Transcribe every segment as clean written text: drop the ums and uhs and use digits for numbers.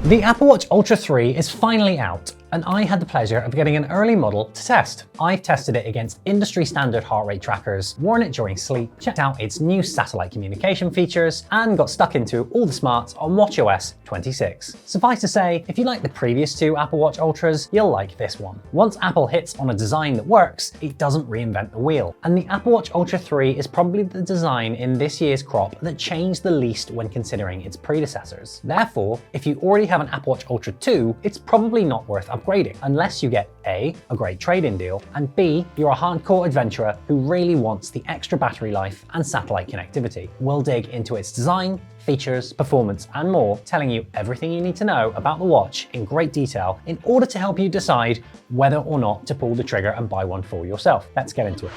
The Apple Watch Ultra 3 is finally out, and I had the pleasure of getting an early model to test. I've tested it against industry standard heart rate trackers, worn it during sleep, checked out its new satellite communication features, and got stuck into all the smarts on watchOS 26. Suffice to say, if you like the previous two Apple Watch Ultras, you'll like this one. Once Apple hits on a design that works, it doesn't reinvent the wheel. And the Apple Watch Ultra 3 is probably the design in this year's crop that changed the least when considering its predecessors. Therefore, if you already have an Apple Watch Ultra 2, it's probably not worth upgrading, unless you get A, a great trade-in deal, and B, you're a hardcore adventurer who really wants the extra battery life and satellite connectivity. We'll dig into its design, features, performance, and more, telling you everything you need to know about the watch in great detail in order to help you decide whether or not to pull the trigger and buy one for yourself. Let's get into it.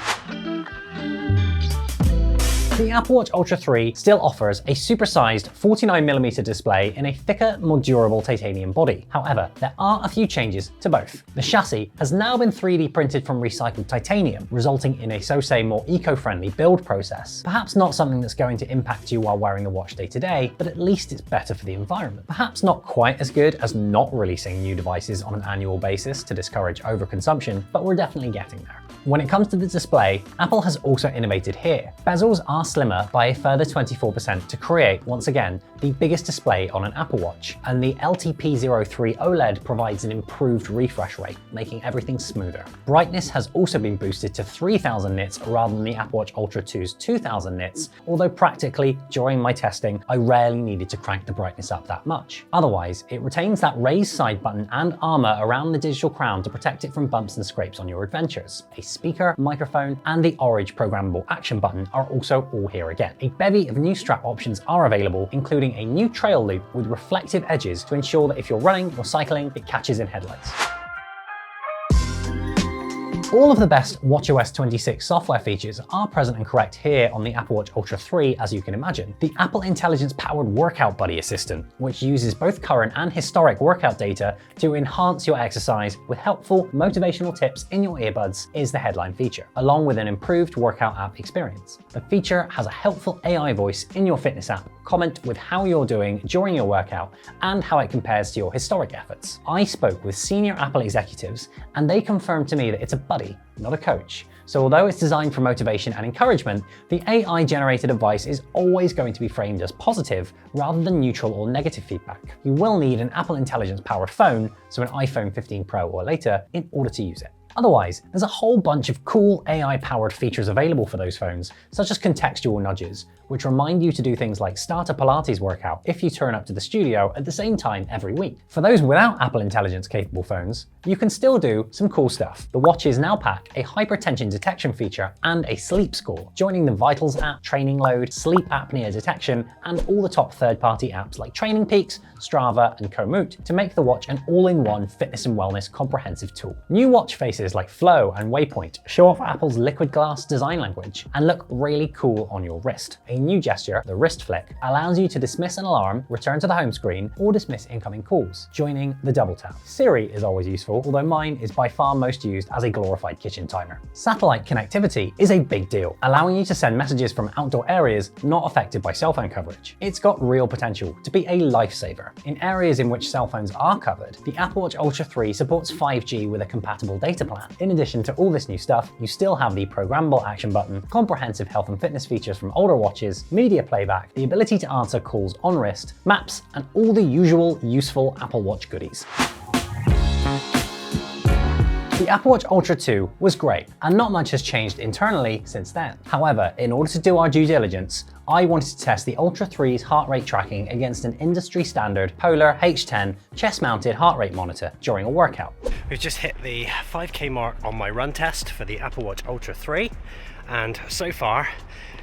The Apple Watch Ultra 3 still offers a supersized 49mm display in a thicker, more durable titanium body. However, there are a few changes to both. The chassis has now been 3D printed from recycled titanium, resulting in a so-say more eco-friendly build process. Perhaps not something that's going to impact you while wearing the watch day to day, but at least it's better for the environment. Perhaps not quite as good as not releasing new devices on an annual basis to discourage overconsumption, but we're definitely getting there. When it comes to the display, Apple has also innovated here. Bezels are slimmer by a further 24% to create, once again, the biggest display on an Apple Watch, and the LTP03 OLED provides an improved refresh rate, making everything smoother. Brightness has also been boosted to 3000 nits rather than the Apple Watch Ultra 2's 2000 nits, although practically, during my testing, I rarely needed to crank the brightness up that much. Otherwise, it retains that raised side button and armor around the digital crown to protect it from bumps and scrapes on your adventures. A speaker, microphone, and the orange programmable action button are also all here again. A bevy of new strap options are available, including a new trail loop with reflective edges to ensure that if you're running or cycling, it catches in headlights. All of the best watchOS 26 software features are present and correct here on the Apple Watch Ultra 3, as you can imagine. The Apple Intelligence-powered Workout Buddy Assistant, which uses both current and historic workout data to enhance your exercise with helpful, motivational tips in your earbuds, is the headline feature, along with an improved workout app experience. The feature has a helpful AI voice in your fitness app, comment with how you're doing during your workout and how it compares to your historic efforts. I spoke with senior Apple executives, and they confirmed to me that it's a buddy, not a coach. So although it's designed for motivation and encouragement, the AI-generated advice is always going to be framed as positive rather than neutral or negative feedback. You will need an Apple Intelligence-powered phone, so an iPhone 15 Pro or later, in order to use it. Otherwise, there's a whole bunch of cool AI-powered features available for those phones, such as contextual nudges, which remind you to do things like start a Pilates workout if you turn up to the studio at the same time every week. For those without Apple Intelligence-capable phones, you can still do some cool stuff. The watches now pack a hypertension detection feature and a sleep score, joining the Vitals app, Training Load, sleep apnea detection, and all the top third-party apps like Training Peaks, Strava, and Komoot to make the watch an all-in-one fitness and wellness comprehensive tool. New watch faces like Flow and Waypoint show off Apple's liquid glass design language and look really cool on your wrist. A new gesture, the wrist flick, allows you to dismiss an alarm, return to the home screen, or dismiss incoming calls, joining the double tap. Siri is always useful, although mine is by far most used as a glorified kitchen timer. Satellite connectivity is a big deal, allowing you to send messages from outdoor areas not affected by cell phone coverage. It's got real potential to be a lifesaver. In areas in which cell phones are covered, the Apple Watch Ultra 3 supports 5G with a compatible data plan. In addition to all this new stuff, you still have the programmable action button, comprehensive health and fitness features from older watches, media playback, the ability to answer calls on wrist, maps, and all the usual useful Apple Watch goodies. The Apple Watch Ultra 2 was great, and not much has changed internally since then. However, in order to do our due diligence, I wanted to test the Ultra 3's heart rate tracking against an industry standard Polar H10 chest-mounted heart rate monitor during a workout. We've just hit the 5K mark on my run test for the Apple Watch Ultra 3, and so far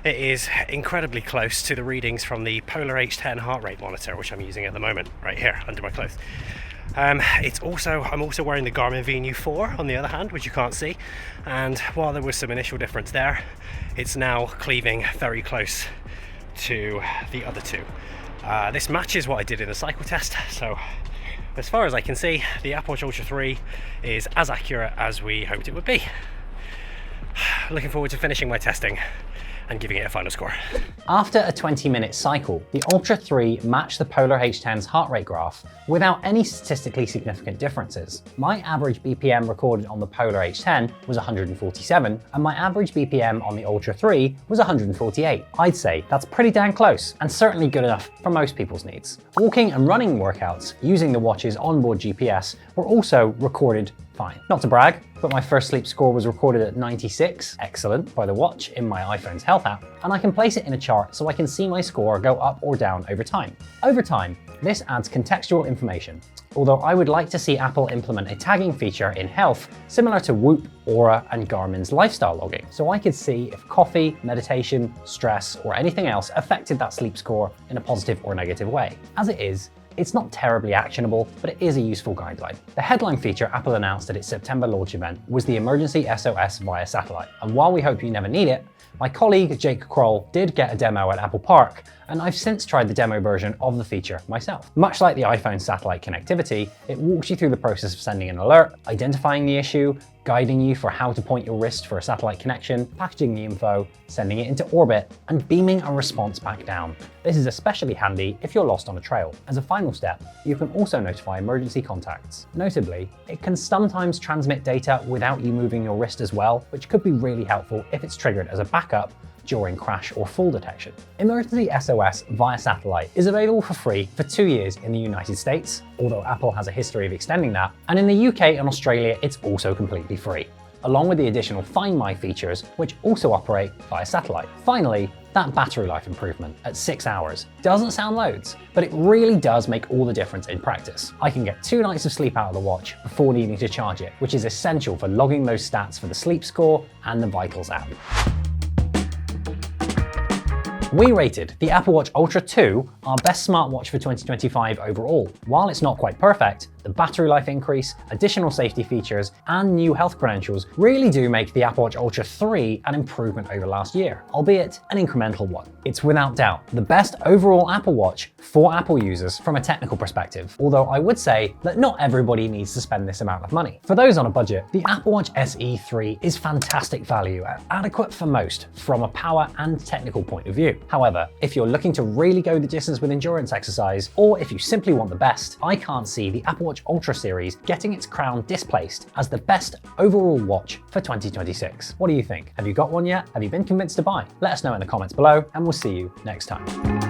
it is incredibly close to the readings from the Polar H10 heart rate monitor, which I'm using at the moment right here under my clothes. I'm also wearing the Garmin Venu 4 on the other hand, which you can't see, and while there was some initial difference there, it's now cleaving very close to the other two. This matches what I did in the cycle test, so as far as I can see, the Apple Watch Ultra 3 is as accurate as we hoped it would be. Looking forward to finishing my testing and giving it a final score. After a 20-minute cycle, the Ultra 3 matched the Polar H10's heart rate graph without any statistically significant differences. My average BPM recorded on the Polar H10 was 147, and my average BPM on the Ultra 3 was 148. I'd say that's pretty damn close, and certainly good enough for most people's needs. Walking and running workouts using the watch's onboard GPS were also recorded fine. Not to brag, but my first sleep score was recorded at 96, excellent, by the watch in my iPhone's health app, and I can place it in a chart so I can see my score go up or down over time. Over time, this adds contextual information, although I would like to see Apple implement a tagging feature in health similar to Whoop, Aura, and Garmin's lifestyle logging, so I could see if coffee, meditation, stress, or anything else affected that sleep score in a positive or negative way. As it is, it's not terribly actionable, but it is a useful guideline. The headline feature Apple announced at its September launch event was the emergency SOS via satellite. And while we hope you never need it, my colleague Jake Kroll did get a demo at Apple Park, and I've since tried the demo version of the feature myself. Much like the iPhone's satellite connectivity, it walks you through the process of sending an alert, identifying the issue, guiding you for how to point your wrist for a satellite connection, packaging the info, sending it into orbit, and beaming a response back down. This is especially handy if you're lost on a trail. As a final step, you can also notify emergency contacts. Notably, it can sometimes transmit data without you moving your wrist as well, which could be really helpful if it's triggered as a backup during crash or fall detection. Emergency SOS via satellite is available for free for 2 years in the United States, although Apple has a history of extending that, and in the UK and Australia it's also completely free, along with the additional Find My features, which also operate via satellite. Finally, that battery life improvement at 6 hours doesn't sound loads, but it really does make all the difference in practice. I can get 2 nights of sleep out of the watch before needing to charge it, which is essential for logging those stats for the sleep score and the Vitals app. We rated the Apple Watch Ultra 2 our best smartwatch for 2025 overall. While it's not quite perfect, the battery life increase, additional safety features, and new health credentials really do make the Apple Watch Ultra 3 an improvement over last year, albeit an incremental one. It's without doubt the best overall Apple Watch for Apple users from a technical perspective, although I would say that not everybody needs to spend this amount of money. For those on a budget, the Apple Watch SE 3 is fantastic value and adequate for most from a power and technical point of view. However, if you're looking to really go the distance with endurance exercise, or if you simply want the best, I can't see the Apple Watch Ultra series getting its crown displaced as the best overall watch for 2026. What do you think? Have you got one yet? Have you been convinced to buy? Let us know in the comments below, and we'll see you next time.